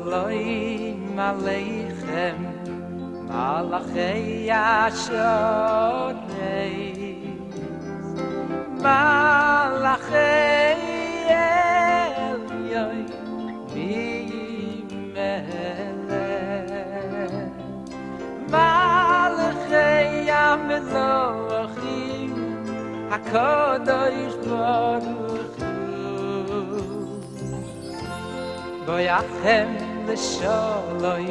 Shalom Aleichem Malachei Ashoreis Malachei Elyon Mimelech Malachei HaMelochim HaKadosh Baruch Boyachem l'sholoi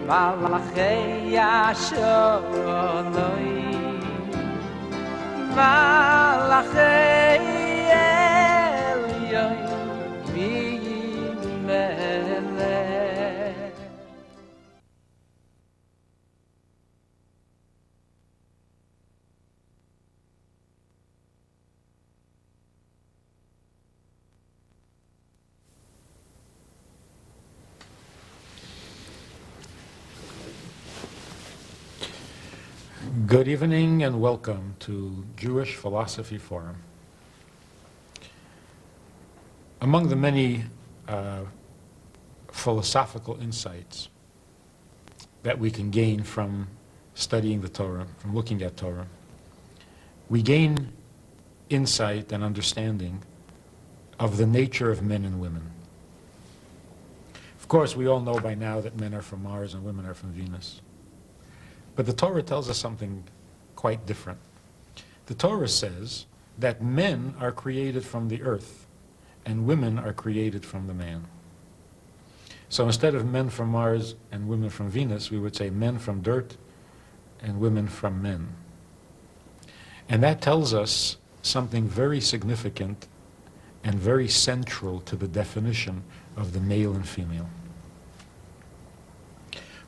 Malachei Asholoi Malachei Elyon Mimelech. Good evening and welcome to Jewish Philosophy Forum. Among the many philosophical insights that we can gain from studying the Torah, from looking at Torah, we gain insight and understanding of the nature of men and women. Of course, we all know by now that men are from Mars and women are from Venus. But the Torah tells us something quite different. The Torah says that men are created from the earth and women are created from the man. So instead of men from Mars and women from Venus, we would say men from dirt and women from men. And that tells us something very significant and very central to the definition of the male and female.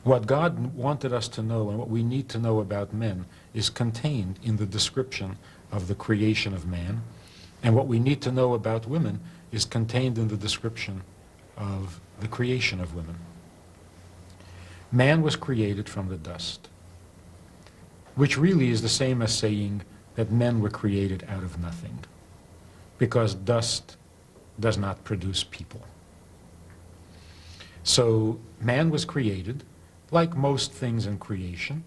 What God wanted us to know and what we need to know about men is contained in the description of the creation of man, and what we need to know about women is contained in the description of the creation of women. Man was created from the dust, which really is the same as saying that men were created out of nothing, because dust does not produce people. So man was created, like most things in creation,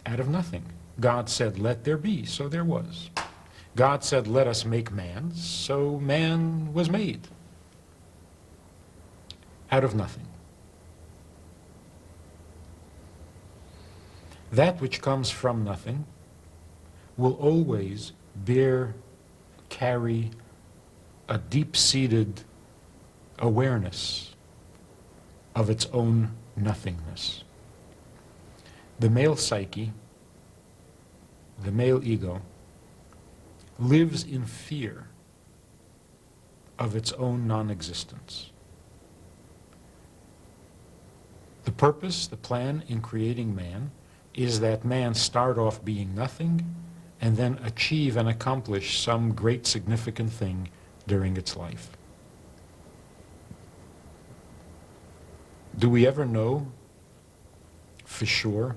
out of nothing. God said, let there be, so there was. God said, let us make man, so man was made. Out of nothing. That which comes from nothing will always carry a deep-seated awareness of its own nothingness. The male psyche, the male ego, lives in fear of its own non-existence. The purpose, the plan in creating man is that man start off being nothing and then achieve and accomplish some great significant thing during its life. Do we ever know for sure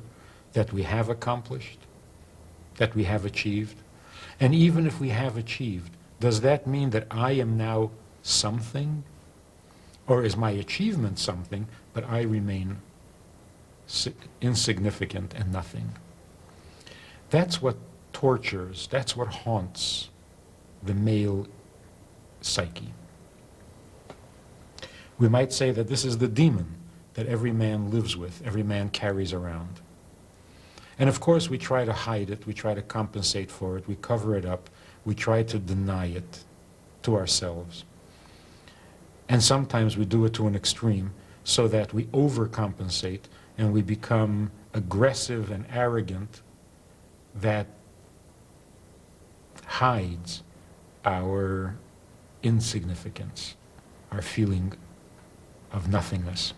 that we have accomplished, that we have achieved? And even if we have achieved, does that mean that I am now something? Or is my achievement something, but I remain insignificant and nothing? That's what tortures, that's what haunts the male psyche. We might say that this is the demon that every man lives with, every man carries around. And of course we try to hide it, we try to compensate for it, we cover it up, we try to deny it to ourselves. And sometimes we do it to an extreme so that we overcompensate and we become aggressive and arrogant that hides our insignificance, our feeling of nothingness.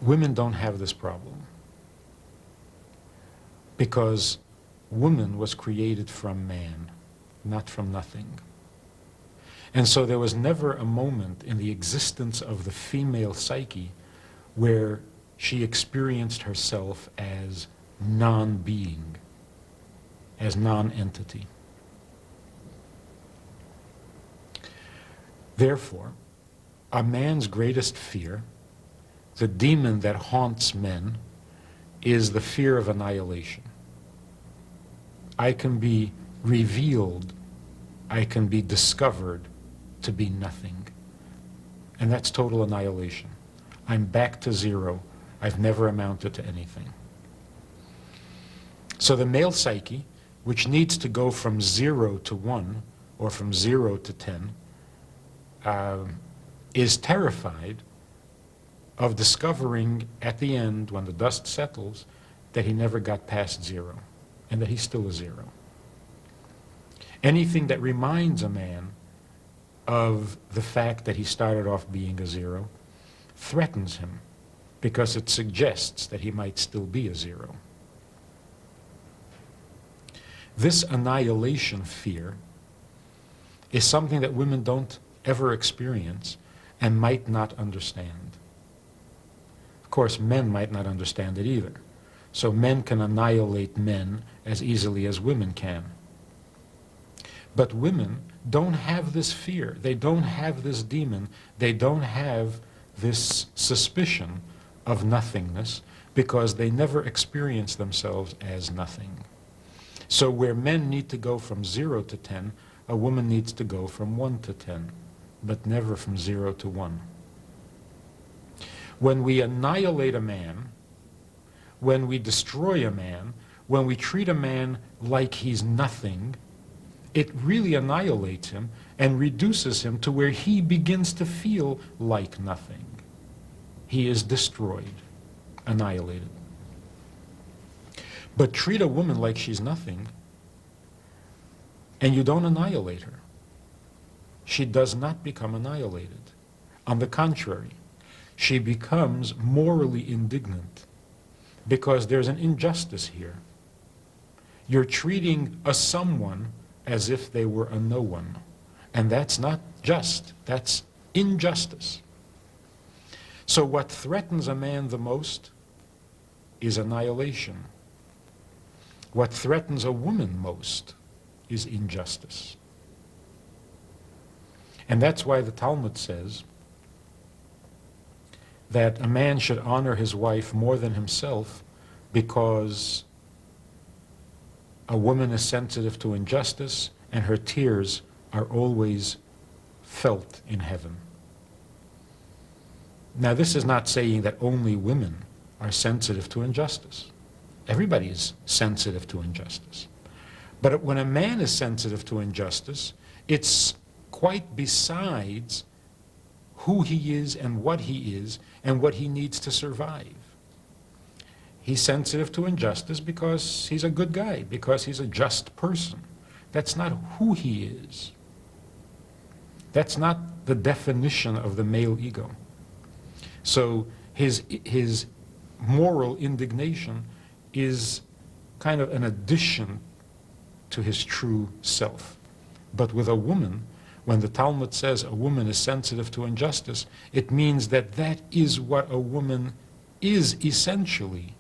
Women don't have this problem because woman was created from man, not from nothing. And so there was never a moment in the existence of the female psyche where she experienced herself as non-being, as non-entity. Therefore, a man's greatest fear, the demon that haunts men, is the fear of annihilation. I can be revealed, I can be discovered to be nothing. And that's total annihilation. I'm back to zero. I've never amounted to anything. So the male psyche, which needs to go from 0 to 1, or from 0 to 10, is terrified of discovering at the end, when the dust settles, that he never got past 0, and that he's still a 0. Anything that reminds a man of the fact that he started off being a 0 threatens him, because it suggests that he might still be a 0. This annihilation fear is something that women don't ever experience and might not understand. Of course, men might not understand it either. So men can annihilate men as easily as women can. But women don't have this fear. They don't have this demon. They don't have this suspicion of nothingness, because they never experience themselves as nothing. So where men need to go from 0 to 10, a woman needs to go from 1 to 10, but never from 0 to 1. When we annihilate a man, when we destroy a man, when we treat a man like he's nothing, it really annihilates him and reduces him to where he begins to feel like nothing. He is destroyed, annihilated. But treat a woman like she's nothing, and you don't annihilate her. She does not become annihilated. On the contrary, she becomes morally indignant, because there's an injustice here. You're treating a someone as if they were a no one, and that's not just, that's injustice. So what threatens a man the most is annihilation. What threatens a woman most is injustice. And that's why the Talmud says that a man should honor his wife more than himself, because a woman is sensitive to injustice, and her tears are always felt in heaven. Now, this is not saying that only women are sensitive to injustice. Everybody is sensitive to injustice. But when a man is sensitive to injustice, it's quite besides who he is and what he needs to survive. He's sensitive to injustice because he's a good guy, because he's a just person. That's not who he is. That's not the definition of the male ego. So his moral indignation is kind of an addition to his true self. But with a woman, when the Talmud says a woman is sensitive to injustice, it means that that is what a woman is essentially.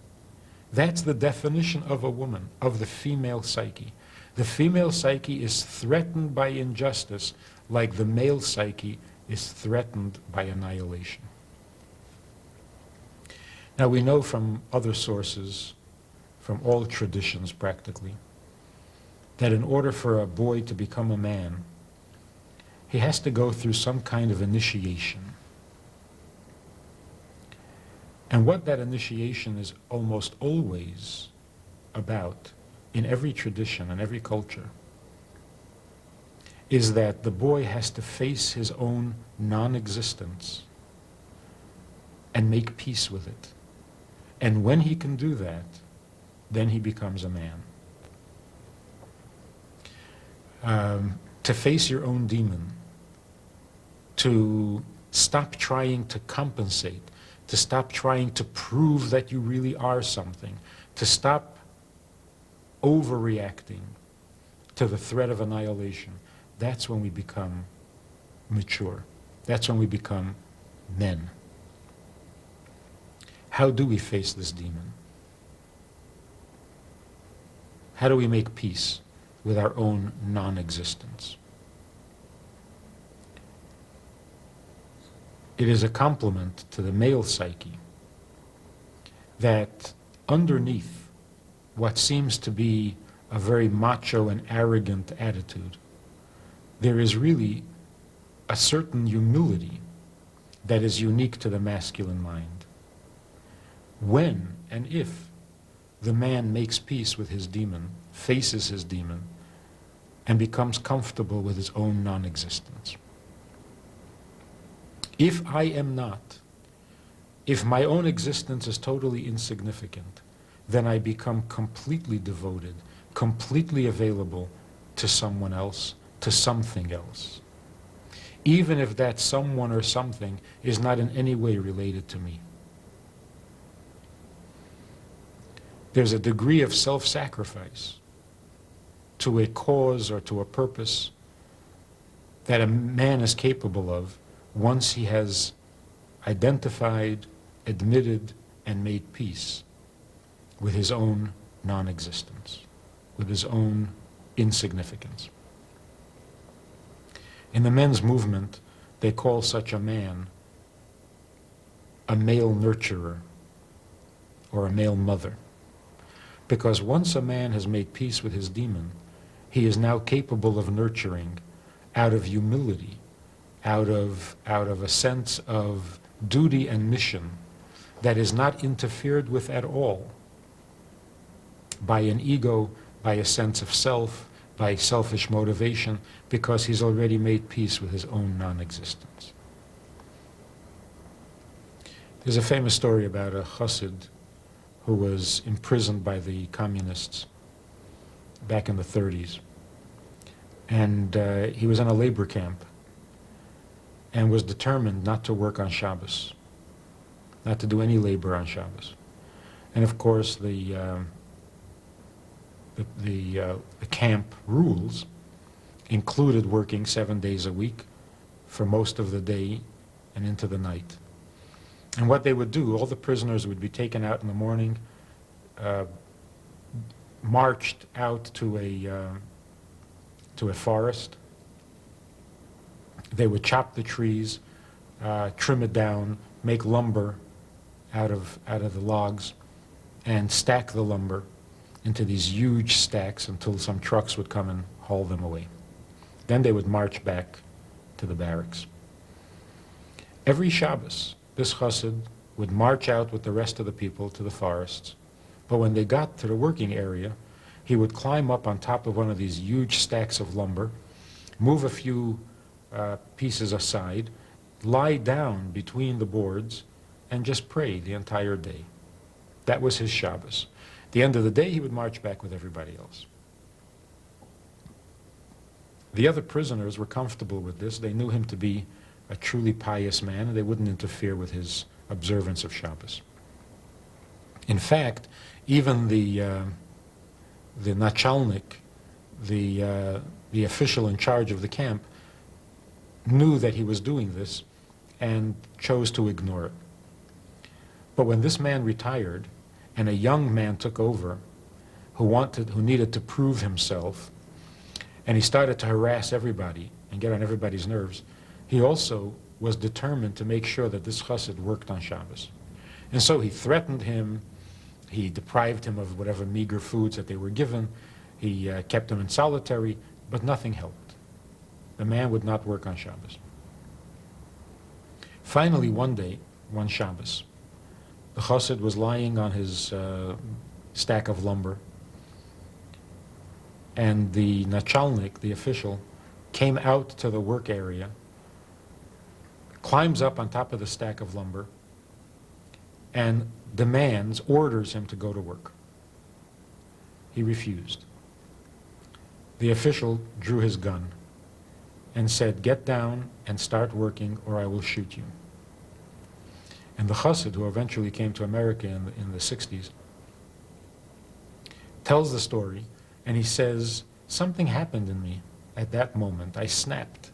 That's the definition of a woman, of the female psyche. The female psyche is threatened by injustice like the male psyche is threatened by annihilation. Now we know from other sources, from all traditions practically, that in order for a boy to become a man, he has to go through some kind of initiation. And what that initiation is almost always about, in every tradition and every culture, is that the boy has to face his own non-existence and make peace with it. And when he can do that, then he becomes a man. To face your own demon, to stop trying to compensate, to stop trying to prove that you really are something, to stop overreacting to the threat of annihilation, that's when we become mature. That's when we become men. How do we face this demon? How do we make peace with our own non-existence? it is a compliment to the male psyche that underneath what seems to be a very macho and arrogant attitude, there is really a certain humility that is unique to the masculine mind. When and if the man makes peace with his demon, faces his demon, and becomes comfortable with his own non-existence. If I am not, if my own existence is totally insignificant, then I become completely devoted, completely available to someone else, to something else, even if that someone or something is not in any way related to me. There's a degree of self-sacrifice to a cause or to a purpose that a man is capable of once he has identified, admitted, and made peace with his own non-existence, with his own insignificance. In the men's movement, they call such a man a male nurturer or a male mother. Because once a man has made peace with his demon, he is now capable of nurturing out of humility, out of a sense of duty and mission that is not interfered with at all by an ego, by a sense of self, by selfish motivation, because he's already made peace with his own non-existence. There's a famous story about a chassid who was imprisoned by the communists back in the 30s. And he was in a labor camp and was determined not to work on Shabbos, not to do any labor on Shabbos. And of course, the camp rules included working 7 days a week for most of the day and into the night. And what they would do, all the prisoners would be taken out in the morning, marched out to a forest. They would chop the trees, trim it down, make lumber out of the logs, and stack the lumber into these huge stacks until some trucks would come and haul them away. Then they would march back to the barracks. Every Shabbos, this chassid would march out with the rest of the people to the forests, but when they got to the working area, he would climb up on top of one of these huge stacks of lumber, move a few pieces aside, lie down between the boards, and just pray the entire day. That was his Shabbos. At the end of the day, he would march back with everybody else. The other prisoners were comfortable with this. They knew him to be a truly pious man, and they wouldn't interfere with his observance of Shabbos. In fact, even the nachalnik, the official in charge of the camp, knew that he was doing this and chose to ignore it. But when this man retired and a young man took over who needed to prove himself, and he started to harass everybody and get on everybody's nerves, he also was determined to make sure that this chassid worked on Shabbos. And so he threatened him, he deprived him of whatever meager foods that they were given, he kept him in solitary, but nothing helped. The man would not work on Shabbos. Finally, one day, one Shabbos, the chassid was lying on his stack of lumber, and the nachalnik, the official, came out to the work area, climbs up on top of the stack of lumber, and orders him to go to work. He refused. The official drew his gun and said, "Get down and start working or I will shoot you." And the chassid, who eventually came to America in the 60s, tells the story, and he says, "Something happened in me at that moment. I snapped,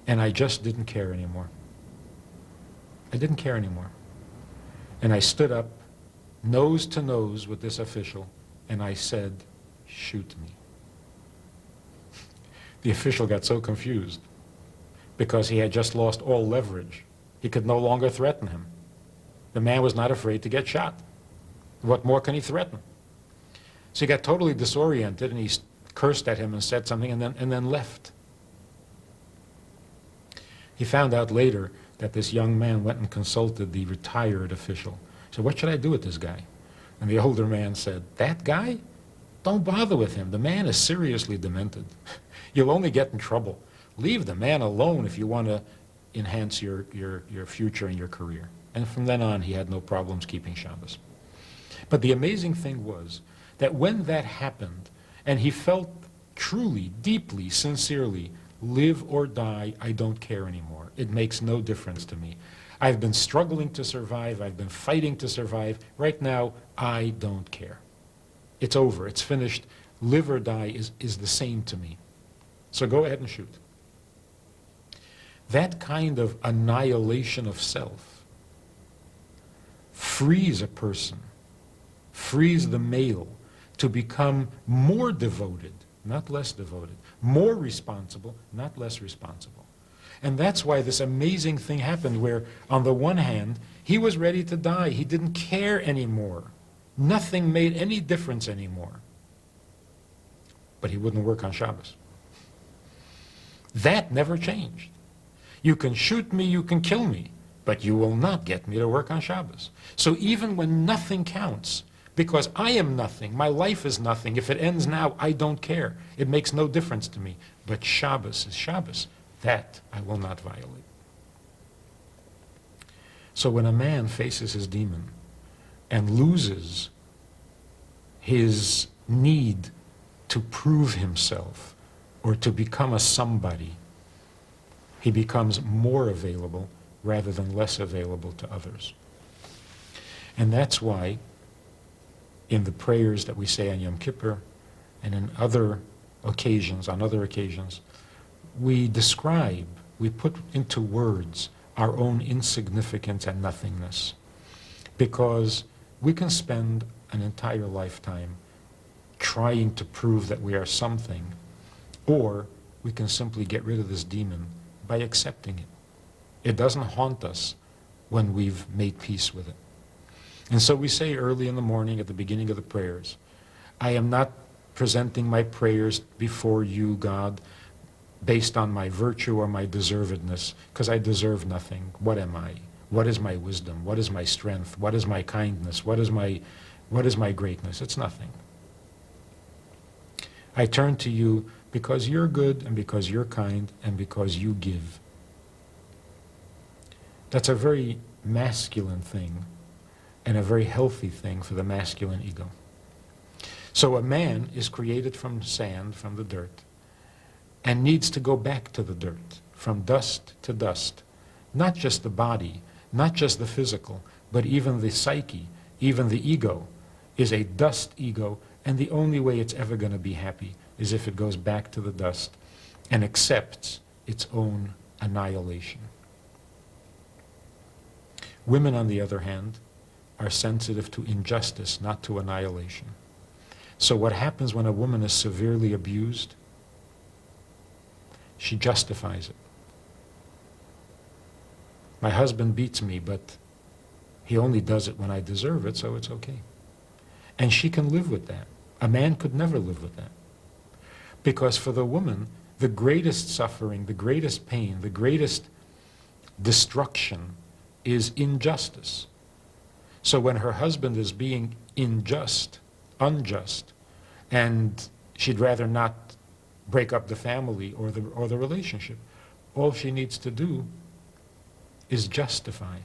and I just didn't care anymore. I didn't care anymore. And I stood up, nose to nose with this official, and I said, 'Shoot me.'" The official got so confused because he had just lost all leverage He could no longer threaten him. The man was not afraid to get shot. What more can he threaten? So he got totally disoriented, and he cursed at him and said something, and then left. He found out later that this young man went and consulted the retired official. So what should I do with this guy? And the older man said, that guy? Don't bother with him. The man is seriously demented. You'll only get in trouble. Leave the man alone if you want to enhance your future and your career. And from then on, he had no problems keeping Shabbos. But the amazing thing was that when that happened, and he felt truly, deeply, sincerely, live or die, I don't care anymore. It makes no difference to me. I've been struggling to survive. I've been fighting to survive. Right now, I don't care. It's over. It's finished. Live or die is the same to me. So go ahead and shoot. That kind of annihilation of self frees a person, frees the male to become more devoted, not less devoted, more responsible, not less responsible. And that's why this amazing thing happened where, on the one hand, he was ready to die. He didn't care anymore. Nothing made any difference anymore. But he wouldn't work on Shabbos. That never changed. You can shoot me, you can kill me, but you will not get me to work on Shabbos. So even when nothing counts, because I am nothing, my life is nothing, if it ends now, I don't care. It makes no difference to me. But Shabbos is Shabbos. That I will not violate. So when a man faces his demon and loses his need to prove himself or to become a somebody, he becomes more available rather than less available to others. And that's why in the prayers that we say on Yom Kippur and in other occasions, we describe, we put into words our own insignificance and nothingness, because we can spend an entire lifetime trying to prove that we are something, or we can simply get rid of this demon by accepting it. It doesn't haunt us when we've made peace with it. And so we say early in the morning at the beginning of the prayers, I am not presenting my prayers before you, God, based on my virtue or my deservedness, because I deserve nothing. What am I? What is my wisdom? What is my strength? What is my kindness? What is my greatness? It's nothing. I turn to you because you're good and because you're kind and because you give. That's a very masculine thing and a very healthy thing for the masculine ego. So a man is created from sand, from the dirt, and needs to go back to the dirt, from dust to dust. Not just the body, not just the physical, but even the psyche, even the ego is a dust ego, and the only way it's ever going to be happy is if it goes back to the dust and accepts its own annihilation. Women, on the other hand, are sensitive to injustice, not to annihilation. So what happens when a woman is severely abused? She justifies it. My husband beats me, but he only does it when I deserve it, so it's okay. And she can live with that. A man could never live with that. Because for the woman, the greatest suffering, the greatest pain, the greatest destruction is injustice. So when her husband is being unjust, and she'd rather not break up the family or the relationship, all she needs to do is justify.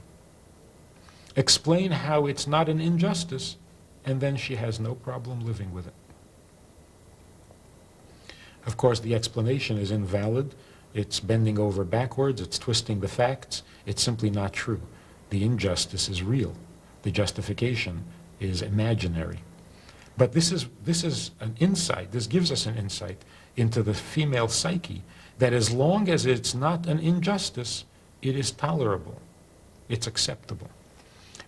Explain how it's not an injustice, and then she has no problem living with it. Of course, the explanation is invalid. It's bending over backwards. It's twisting the facts. It's simply not true. The injustice is real. The justification is imaginary. But this is an insight. This gives us an insight into the female psyche, that as long as it's not an injustice, it is tolerable. It's acceptable.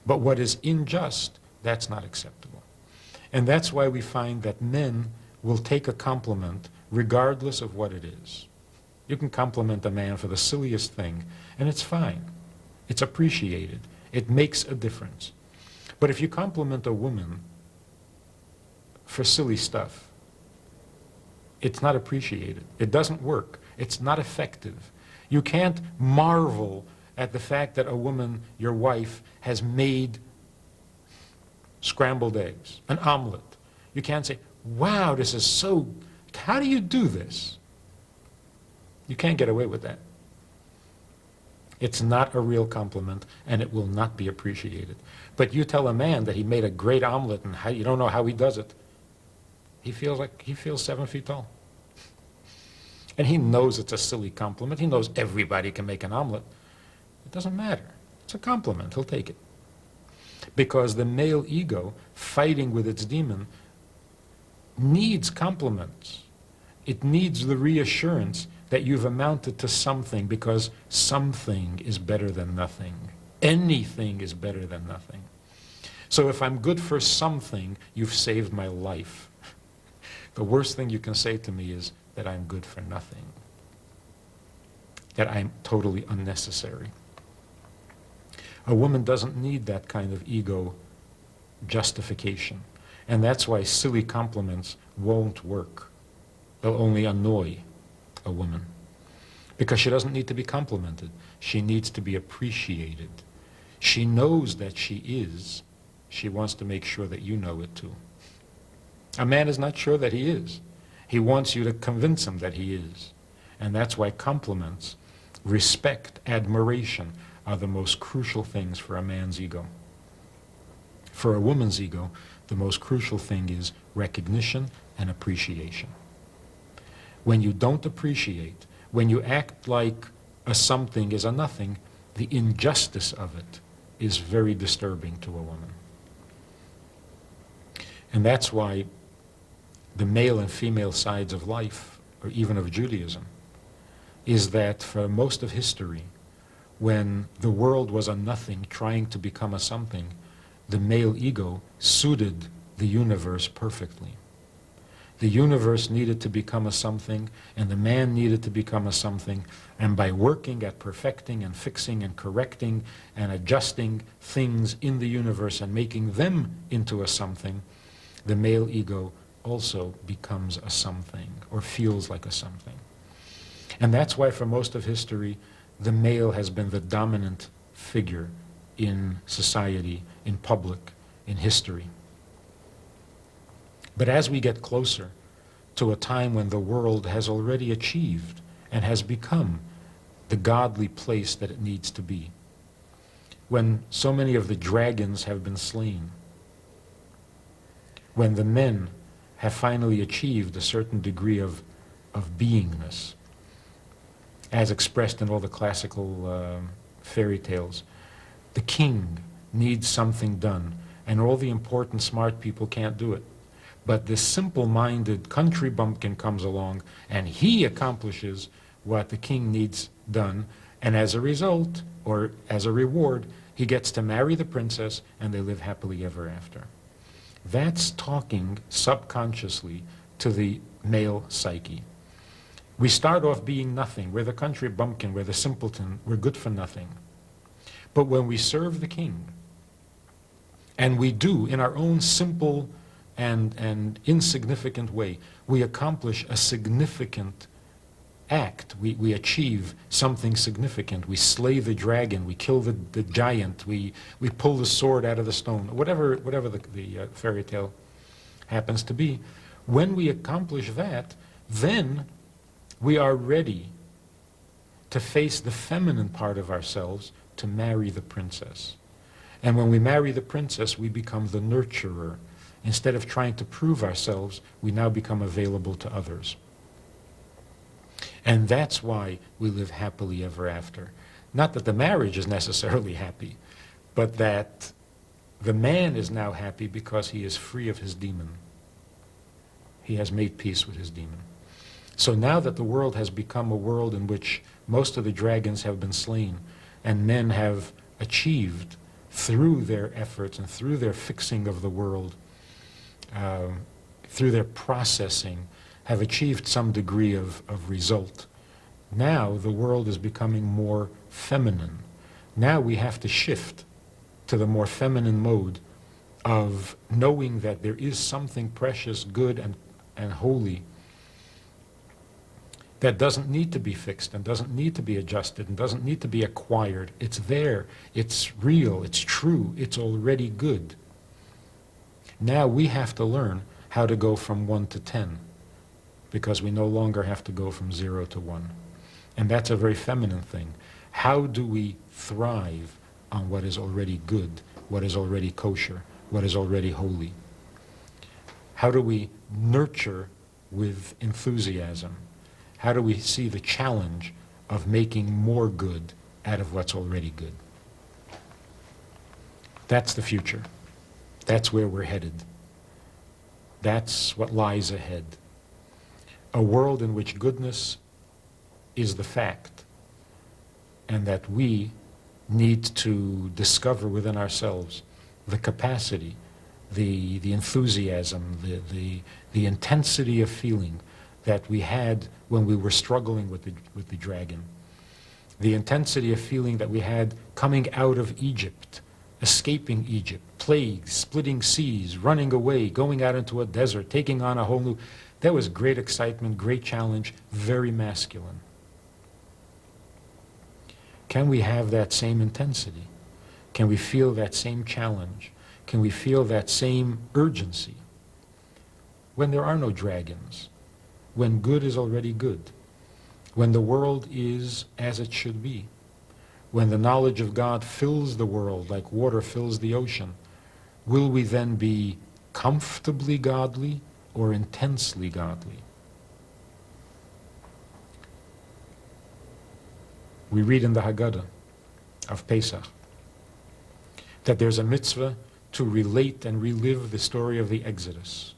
But what is unjust, that's not acceptable. And that's why we find that men will take a compliment regardless of what it is. You can compliment a man for the silliest thing, and it's fine. It's appreciated. It makes a difference. But if you compliment a woman for silly stuff, it's not appreciated. It doesn't work. It's not effective. You can't marvel at the fact that a woman, your wife, has made scrambled eggs, an omelet. You can't say, wow, this is so, how do you do this? You can't get away with that. It's not a real compliment, and it will not be appreciated. But you tell a man that he made a great omelet and you don't know how he does it. He feels 7 feet tall. And he knows it's a silly compliment. He knows everybody can make an omelet. It doesn't matter. It's a compliment. He'll take it. Because the male ego, fighting with its demon, needs compliments. It needs the reassurance that you've amounted to something, because something is better than nothing. Anything is better than nothing. So if I'm good for something, you've saved my life. The worst thing you can say to me is that I'm good for nothing, that I'm totally unnecessary. A woman doesn't need that kind of ego justification. And that's why silly compliments won't work. They'll only annoy a woman. Because she doesn't need to be complimented. She needs to be appreciated. She knows that she is. She wants to make sure that you know it too. A man is not sure that he is. He wants you to convince him that he is. And that's why compliments, respect, admiration are the most crucial things for a man's ego. For a woman's ego, the most crucial thing is recognition and appreciation. When you don't appreciate, when you act like a something is a nothing, the injustice of it is very disturbing to a woman. And that's why the male and female sides of life, or even of Judaism, is that for most of history, when the world was a nothing trying to become a something, the male ego suited the universe perfectly. The universe needed to become a something, and the man needed to become a something, and by working at perfecting and fixing and correcting and adjusting things in the universe and making them into a something, the male ego also becomes a something, or feels like a something. And that's why for most of history, the male has been the dominant figure in society, in public, in history. But as we get closer to a time when the world has already achieved and has become the godly place that it needs to be, when so many of the dragons have been slain, when the men have finally achieved a certain degree of beingness, as expressed in all the classical fairy tales, the king needs something done, and all the important smart people can't do it. But this simple-minded country bumpkin comes along, and he accomplishes what the king needs done, and as a result, or as a reward, he gets to marry the princess, and they live happily ever after. That's talking subconsciously to the male psyche. We start off being nothing. We're the country bumpkin, we're the simpleton, we're good for nothing. But when we serve the king, and we do in our own simple and insignificant way, we accomplish a significant act. We achieve something significant. We slay the dragon, we kill the giant, we pull the sword out of the stone, whatever the fairy tale happens to be. When we accomplish that, then we are ready to face the feminine part of ourselves to marry the princess. And when we marry the princess, we become the nurturer. Instead of trying to prove ourselves, we now become available to others. And that's why we live happily ever after. Not that the marriage is necessarily happy, but that the man is now happy because he is free of his demon. He has made peace with his demon. So now that the world has become a world in which most of the dragons have been slain, and men have achieved through their efforts and through their fixing of the world, through their processing, have achieved some degree of result. Now the world is becoming more feminine. Now we have to shift to the more feminine mode of knowing that there is something precious, good, and holy that doesn't need to be fixed and doesn't need to be adjusted and doesn't need to be acquired. It's there, it's real, it's true, it's already good. Now we have to learn how to go from 1 to 10, because we no longer have to go from 0 to 1. And that's a very feminine thing. How do we thrive on what is already good, what is already kosher, what is already holy? How do we nurture with enthusiasm? How do we see the challenge of making more good out of what's already good? That's the future. That's where we're headed. That's what lies ahead. A world in which goodness is the fact, and that we need to discover within ourselves the capacity, the enthusiasm, the intensity of feeling that we had when we were struggling with the dragon. The intensity of feeling that we had coming out of Egypt, escaping Egypt, plagues, splitting seas, running away, going out into a desert, taking on a whole new... There was great excitement, great challenge, very masculine. Can we have that same intensity? Can we feel that same challenge? Can we feel that same urgency when there are no dragons? When good is already good, when the world is as it should be, when the knowledge of God fills the world like water fills the ocean, will we then be comfortably godly or intensely godly? We read in the Haggadah of Pesach that there's a mitzvah to relate and relive the story of the Exodus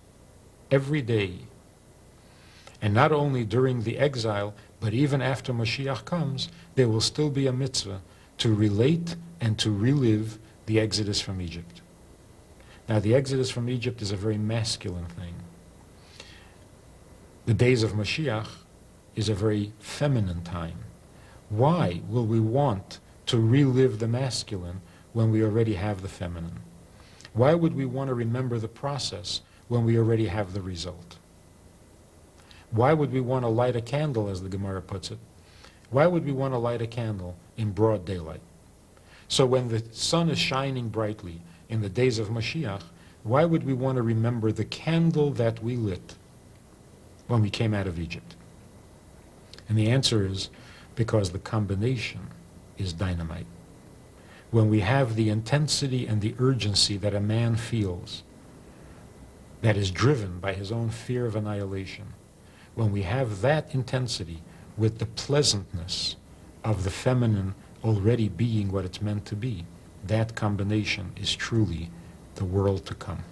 every day. And not only during the exile, but even after Mashiach comes, there will still be a mitzvah to relate and to relive the Exodus from Egypt. Now, the Exodus from Egypt is a very masculine thing. The days of Mashiach is a very feminine time. Why will we want to relive the masculine when we already have the feminine? Why would we want to remember the process when we already have the result? Why would we want to light a candle, as the Gemara puts it? Why would we want to light a candle in broad daylight? So when the sun is shining brightly in the days of Mashiach, why would we want to remember the candle that we lit when we came out of Egypt? And the answer is because the combination is dynamite. When we have the intensity and the urgency that a man feels, that is driven by his own fear of annihilation, when we have that intensity with the pleasantness of the feminine already being what it's meant to be, that combination is truly the world to come.